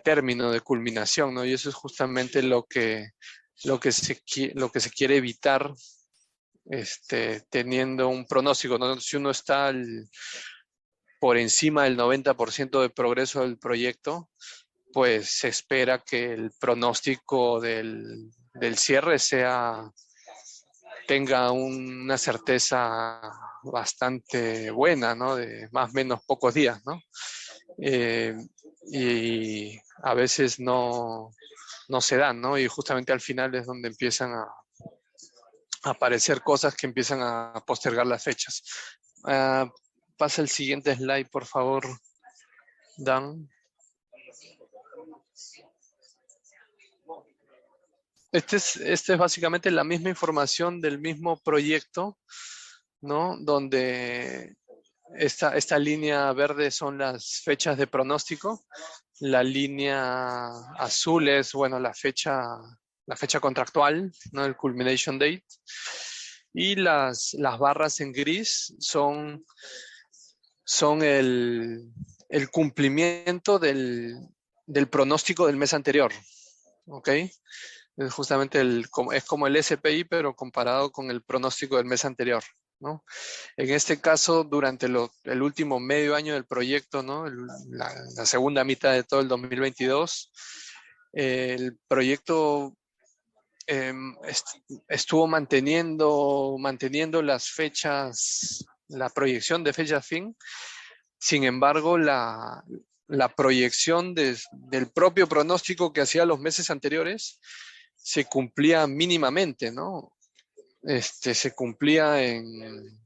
término, de culminación, ¿no? Y eso es justamente lo que se quiere evitar, teniendo un pronóstico, ¿no? Si uno está por encima del 90% de progreso del proyecto, pues se espera que el pronóstico del cierre tenga una certeza bastante buena, ¿no?, de más o menos pocos días, ¿no? Y a veces no se dan, ¿no? Y justamente al final es donde empiezan a aparecer cosas que empiezan a postergar las fechas. Pasa el siguiente slide, por favor, Dan. Esta es básicamente la misma información del mismo proyecto, ¿no? Donde esta línea verde son las fechas de pronóstico. La línea azul es, bueno, la fecha contractual, ¿no?, el culmination date. Y las barras en gris son el cumplimiento del pronóstico del mes anterior, ¿ok? Es justamente es como el SPI, pero comparado con el pronóstico del mes anterior, ¿no? En este caso, durante el último medio año del proyecto, ¿no?, la segunda mitad de todo el 2022, el proyecto estuvo manteniendo las fechas, la proyección de fecha fin. Sin embargo, la proyección del propio pronóstico que hacía los meses anteriores se cumplía mínimamente, ¿no? Se cumplía en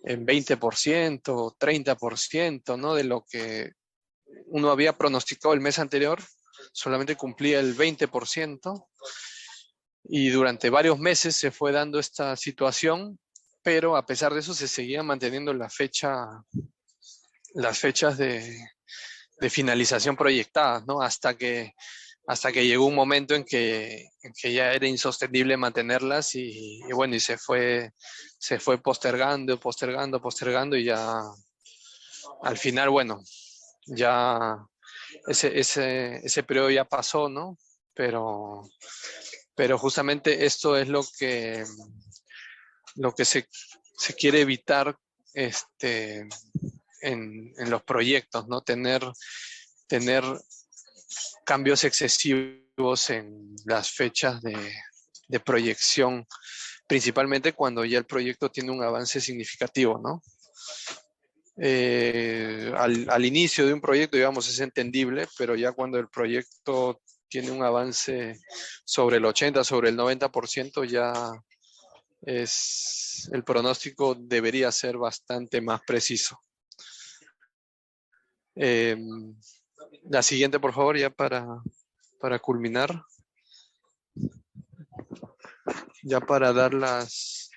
20%, 30%, ¿no?, de lo que uno había pronosticado el mes anterior, solamente cumplía el 20%. Y durante varios meses se fue dando esta situación, pero a pesar de eso se seguían manteniendo las fechas de finalización proyectadas, ¿no? Hasta que llegó un momento en que ya era insostenible mantenerlas y bueno, y se fue postergando y ya al final, bueno, ya ese periodo ya pasó, ¿no? Pero justamente esto es lo que se quiere evitar en los proyectos, ¿no? Tener cambios excesivos en las fechas de proyección, principalmente cuando ya el proyecto tiene un avance significativo, ¿no? Al inicio de un proyecto, digamos, es entendible, pero ya cuando el proyecto tiene un avance sobre el 80, sobre el 90%, ya el pronóstico debería ser bastante más preciso. La siguiente, por favor, ya para culminar. Ya para dar las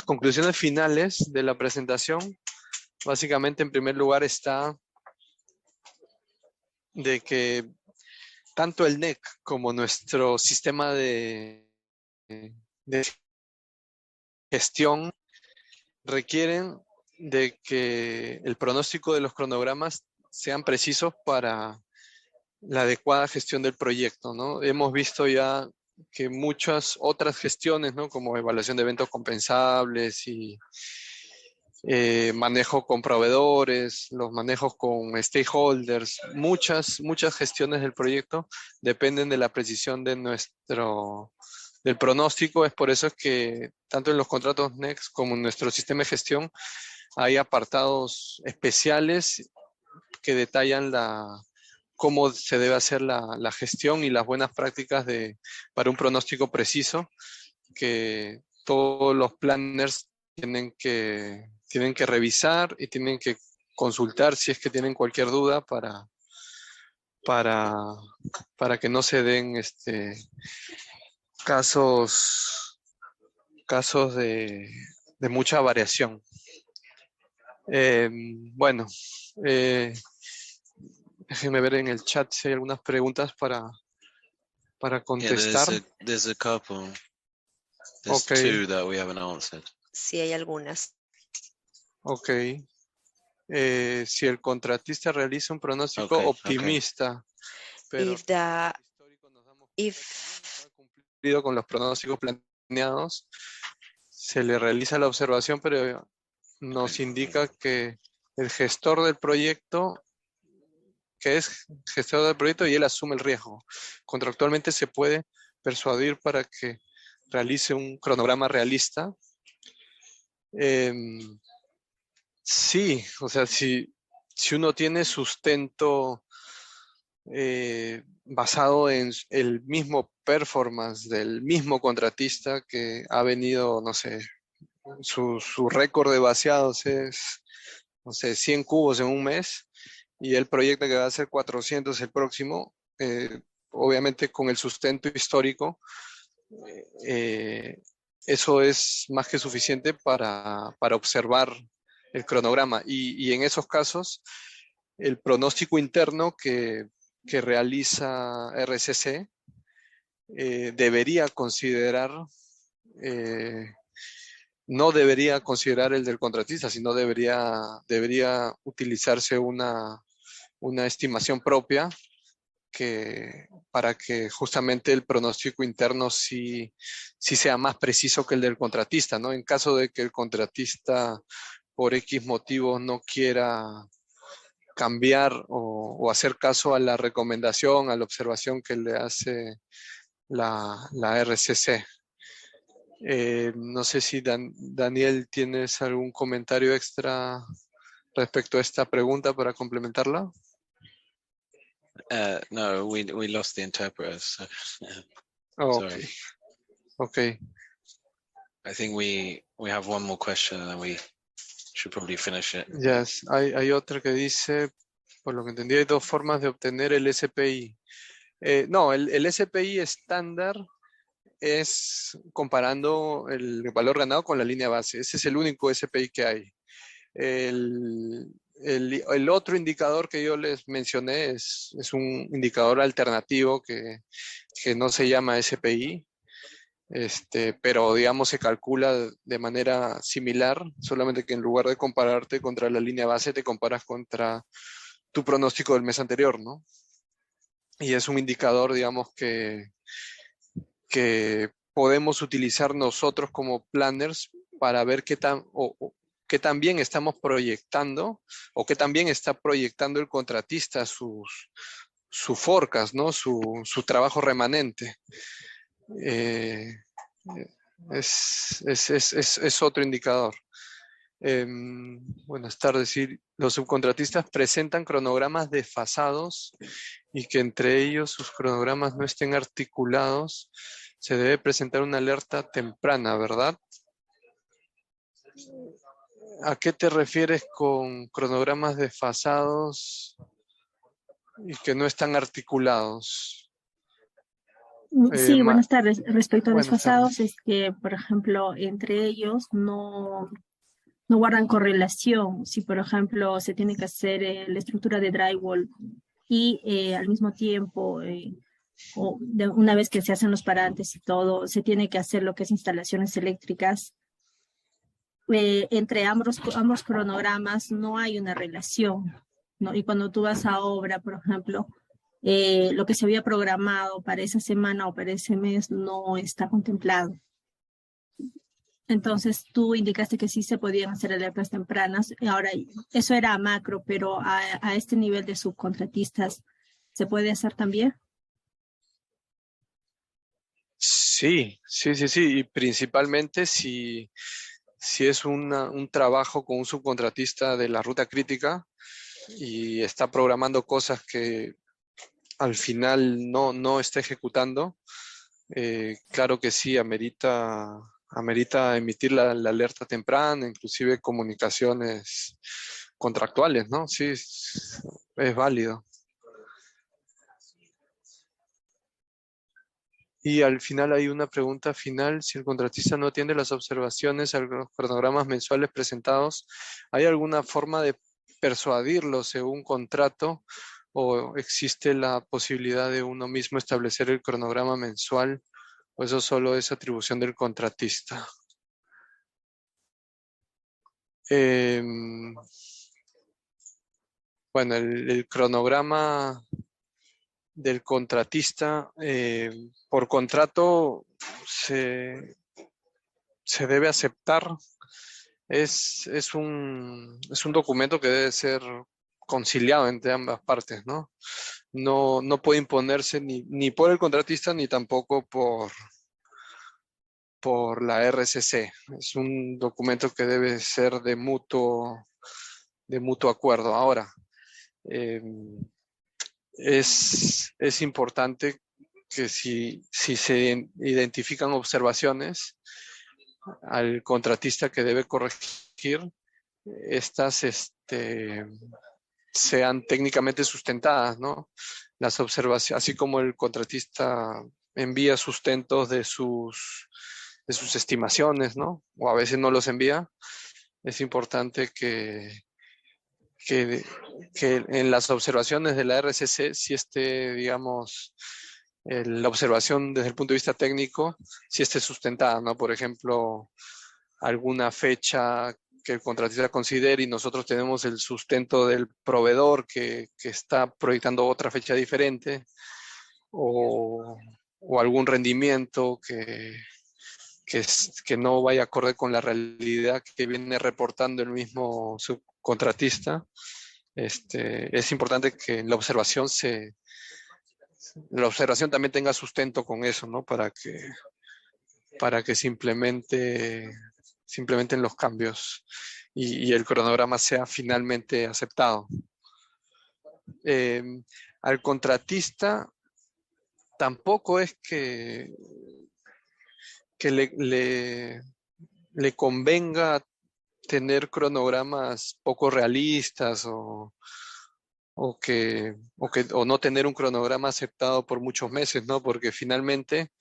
conclusiones finales de la presentación. Básicamente, en primer lugar, está de que tanto el NEC como nuestro sistema de gestión requieren de que el pronóstico de los cronogramas sean precisos para la adecuada gestión del proyecto, ¿no? Hemos visto ya que muchas otras gestiones, ¿no? Como evaluación de eventos compensables y manejo con proveedores, los manejos con stakeholders, muchas gestiones del proyecto dependen de la precisión de del pronóstico. Es por eso que tanto en los contratos Next como en nuestro sistema de gestión hay apartados especiales que detallan cómo se debe hacer la gestión y las buenas prácticas para un pronóstico preciso que todos los planners tienen que revisar y tienen que consultar si es que tienen cualquier duda para, para que no se den casos, casos de mucha variación. Bueno, déjenme ver en el chat si hay algunas preguntas para Yeah, contestar. there's a couple. There's Okay. 2 that we haven't answered. Sí, hay algunas. Ok. Si el contratista realiza un pronóstico Okay, optimista, pero If the histórico nos damos cuenta que if no ha cumplido con los pronósticos planeados, se le realiza la observación, pero nos indica que el gestor del proyecto, que es gestor del proyecto y él asume el riesgo. Contractualmente se puede persuadir para que realice un cronograma realista. Sí, o sea, si uno tiene sustento basado en el mismo performance del mismo contratista que ha venido, no sé, su récord de vaciados es, no sé, 100 cubos en un mes y él proyecta que va a ser 400 el próximo, obviamente con el sustento histórico, eh, eso es más que suficiente para observar el cronograma. Y en esos casos, el pronóstico interno que realiza RCC debería considerar, no debería considerar el del contratista, sino debería utilizarse una estimación propia para que justamente el pronóstico interno sí sea más preciso que el del contratista, ¿no? En caso de que el contratista por X motivos no quiera cambiar o hacer caso a la recomendación, a la observación que le hace la RCC. No sé si Daniel tienes algún comentario extra respecto a esta pregunta para complementarla. No, we lost the interpreter. So, Oh, sorry. Okay. I think we have one more question and then we should probably finish it. Yes. Hay otra que dice, por lo que entendí, hay dos formas de obtener el SPI. No, el SPI estándar es comparando el valor ganado con la línea base. Ese es el único SPI que hay. El otro indicador que yo les mencioné es un indicador alternativo que no se llama SPI, pero digamos se calcula de manera similar, solamente que en lugar de compararte contra la línea base, te comparas contra tu pronóstico del mes anterior, ¿no? Y es un indicador, digamos, que podemos utilizar nosotros como planners para ver qué tan bien estamos proyectando o qué tan bien está proyectando el contratista su forecast, ¿no? Su trabajo remanente. Es otro indicador. Buenas tardes. Sí, los subcontratistas presentan cronogramas desfasados y que entre ellos sus cronogramas no estén articulados. Se debe presentar una alerta temprana, ¿verdad? ¿A qué te refieres con cronogramas desfasados y que no están articulados? Sí, buenas tardes. Respecto a buenas desfasados, tardes. es que, por ejemplo, entre ellos no guardan correlación. Si, por ejemplo, se tiene que hacer la estructura de drywall y al mismo tiempo, una vez que se hacen los parantes y todo, se tiene que hacer lo que es instalaciones eléctricas. entre ambos cronogramas no hay una relación, ¿no? Y cuando tú vas a obra, por ejemplo, lo que se había programado para esa semana o para ese mes no está contemplado. Entonces tú indicaste que sí se podían hacer alertas tempranas. Ahora, eso era a macro, pero a este nivel de subcontratistas, ¿se puede hacer también? Sí, sí, sí, sí. Y principalmente si es un trabajo con un subcontratista de la ruta crítica y está programando cosas que al final no está ejecutando, claro que sí, amerita emitir la alerta temprana, inclusive comunicaciones contractuales, ¿no? Sí, es válido. Y al final hay una pregunta final. Si el contratista no atiende las observaciones a los cronogramas mensuales presentados, ¿hay alguna forma de persuadirlo según contrato o existe la posibilidad de uno mismo establecer el cronograma mensual o eso solo es atribución del contratista? Em, bueno, el cronograma del contratista por contrato se debe aceptar. Es un documento que debe ser conciliado entre ambas partes, ¿no? No puede imponerse ni por el contratista ni tampoco por la RCC. Es un documento que debe ser de mutuo acuerdo. Ahora, eh, es importante que si se identifican observaciones al contratista que debe corregir, estas sean técnicamente sustentadas, ¿no? Las observaciones, así como el contratista envía sustentos de sus estimaciones, ¿no? O a veces no los envía, es importante que, que en las observaciones de la RCC si esté, digamos, la observación desde el punto de vista técnico, si esté sustentada, ¿no? Por ejemplo, alguna fecha que el contratista considere y nosotros tenemos el sustento del proveedor que está proyectando otra fecha diferente o algún rendimiento que no vaya acorde con la realidad que viene reportando el mismo subcontratista. Es importante que la observación también tenga sustento con eso, ¿no? Para que se implementen los cambios y el cronograma sea finalmente aceptado. Eh, Al contratista tampoco es que le convenga tener cronogramas poco realistas o no tener un cronograma aceptado por muchos meses, ¿no? Porque finalmente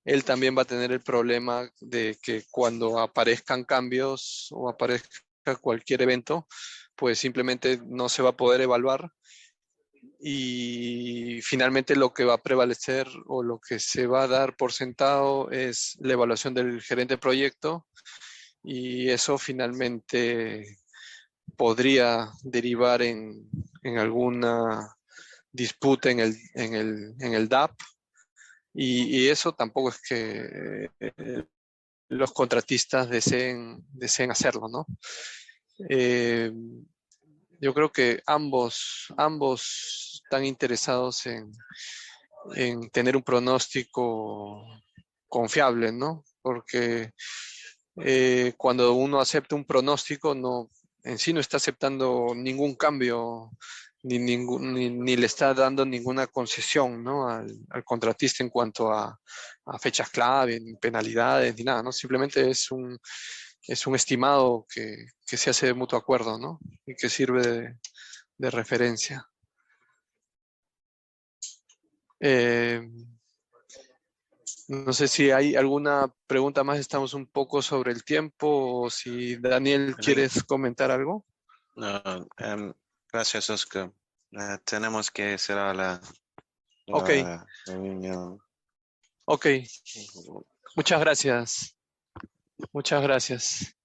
él también va a tener el problema de que cuando aparezcan cambios o aparezca cualquier evento, pues simplemente no se va a poder evaluar y finalmente lo que va a prevalecer o lo que se va a dar por sentado es la evaluación del gerente de proyecto y eso finalmente podría derivar en alguna disputa en el DAP y eso tampoco es que los contratistas deseen hacerlo, ¿no? Eh, yo creo que ambos están interesados en tener un pronóstico confiable, ¿no? Porque cuando uno acepta un pronóstico, en sí no está aceptando ningún cambio, ni le está dando ninguna concesión, ¿no? al contratista en cuanto a fechas clave, ni penalidades, ni nada, ¿no? Simplemente es un estimado que se hace de mutuo acuerdo, ¿no? Y que sirve de referencia. Eh, no sé si hay alguna pregunta más, estamos un poco sobre el tiempo, o si Daniel, ¿quieres comentar algo? No, gracias, Oscar. Tenemos que cerrar Ok, la reunión. ok. Muchas gracias. Muchas gracias.